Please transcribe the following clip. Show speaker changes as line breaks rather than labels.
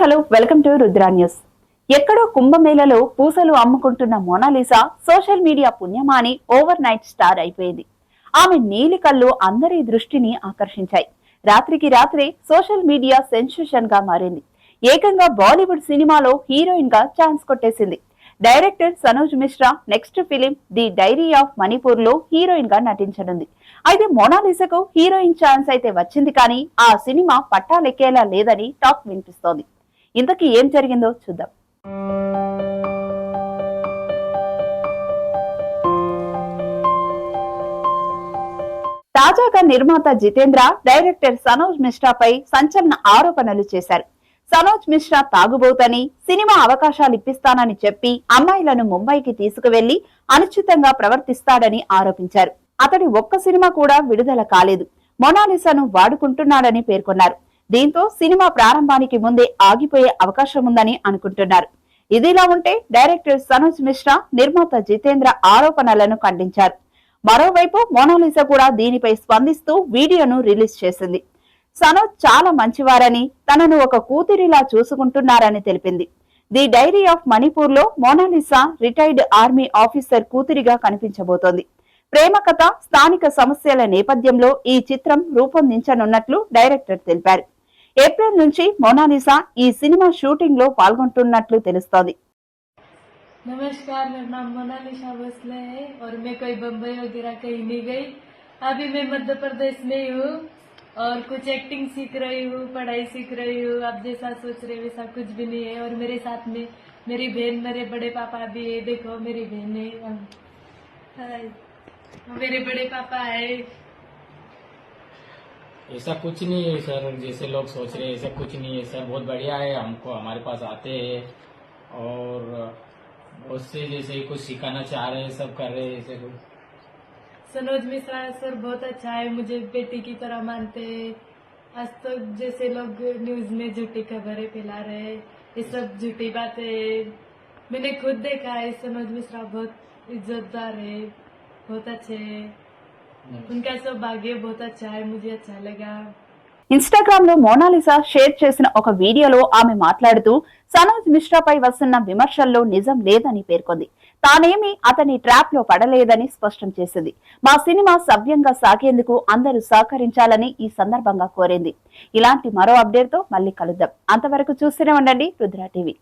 Hello welcome to Rudra news. ఎక్కడో కుంభమేళలో పూసలు అమ్ముకుంటున్న Mona Lisa social media పుణ్యమాని ఓవర్ నైట్ స్టార్ అయిపోయింది. ఆమె నీలి కళ్ళు అందరి దృష్టిని ఆకర్షించాయి. రాత్రికి రాత్రే సోషల్ మీడియా సెన్సేషన్ గా మారింది. ఏకంగా బాలీవుడ్ సినిమాలో హీరోయిన్ గా ఛాన్స్ కొట్టేసింది. Director Sanoj Mishra next film the diary of Manipur లో హీరోయిన్ గా నటించనుంది. అయితే మోనాలిసాకు హీరోయిన్ ఛాన్స్ అయితే వచ్చింది, కానీ ఆ సినిమా పట్టాలెక్కేలా లేదని టాక్ వినిపిస్తోంది. ఇంతకీ ఏం జరిగిందో చూద్దాం. తాజాగా నిర్మాత జితేంద్ర డైరెక్టర్ సనోజ్ మిశ్రాపై సంచలన ఆరోపణలు చేశారు. సనోజ్ మిశ్రా తాగుబోతని, సినిమా అవకాశాలు ఇప్పిస్తానని చెప్పి అమ్మాయిలను ముంబైకి తీసుకువెళ్లి అనుచితంగా ప్రవర్తిస్తాడని ఆరోపించారు. అతడి ఒక్క సినిమా కూడా విడుదల కాలేదు. మోనాలిసాను వాడుకుంటున్నాడని పేర్కొన్నారు. దీంతో సినిమా ప్రారంభానికి ముందే ఆగిపోయే అవకాశం ఉందని అనుకుంటున్నారు. ఇదిలా ఉంటే డైరెక్టర్ సనోజ్ మిశ్రా, నిర్మాత జితేంద్ర ఆరోపణలను ఖండించారు. మరోవైపు మోనాలిసా కూడా దీనిపై స్పందిస్తూ వీడియోను రిలీజ్ చేసింది. సనోజ్ చాలా మంచివారని, తనను ఒక కూతురిలా చూసుకుంటున్నారని తెలిపింది. ది డైరీ ఆఫ్ మణిపూర్ లో మోనాలిసా రిటైర్డ్ ఆర్మీ ఆఫీసర్ కూతురిగా కనిపించబోతోంది. ప్రేమ కథ, స్థానిక సమస్యల నేపథ్యంలో ఈ చిత్రం రూపొందించనున్నట్లు డైరెక్టర్ తెలిపారు. ఏప్రిల్ నుంచి మోనాలిసా ఈ సినిమా షూటింగ్ లో పాల్గొంటున్నట్లు తెలుస్తోంది.
नमस्कार, मेरा नाम मोनालिसा भोसले है और मैं कोई बम्बई वगैरह कहीं नहीं गई। अभी मैं मध्य प्रदेश में हूँ और कुछ एक्टिंग सीख रही हूँ, पढ़ाई सीख रही हूँ। आप जैसा सोच रहे वैसा कुछ भी नहीं है। और मेरे साथ में मेरी बहन, मेरे बड़े पापा भी है। देखो मेरी बहन है, मेरे बड़े पापा है।
ऐसा कुछ नहीं है सर, जैसे लोग सोच रहे हैं ऐसा कुछ नहीं है सर। बहुत बढ़िया है, हमको हमारे पास आते हैं और उससे जैसे कुछ सिखाना चाह रहे हैं, सब कर रहे हैं। ऐसे कुछ
सनोज मिश्रा सर बहुत अच्छा है, मुझे बेटी की तरह मानते हैं। आज तक जैसे लोग न्यूज में झूठी खबरें फैला रहे हैं, ये सब झूठी बातें है। मैंने खुद देखा है, सनोज मिश्रा बहुत इज्जतदार है, बहुत अच्छे है। उनका सौभाग्य बहुत अच्छा है, मुझे अच्छा लगा।
ఇన్స్టాగ్రామ్ లో మోనాలిసా షేర్ చేసిన ఒక వీడియోలో ఆమె మాట్లాడుతూ సనోజ్ మిశ్రాపై వస్తున్న విమర్శల్లో నిజం లేదని పేర్కొంది. తానేమి అతని ట్రాప్ లో పడలేదని స్పష్టం చేసింది. మా సినిమా సవ్యంగా సాగేందుకు అందరూ సహకరించాలని ఈ సందర్భంగా కోరింది. ఇలాంటి మరో అప్డేట్ తో మళ్ళీ కలుద్దాం. అంతవరకు చూస్తూనే ఉండండి రుద్రా టీవీ.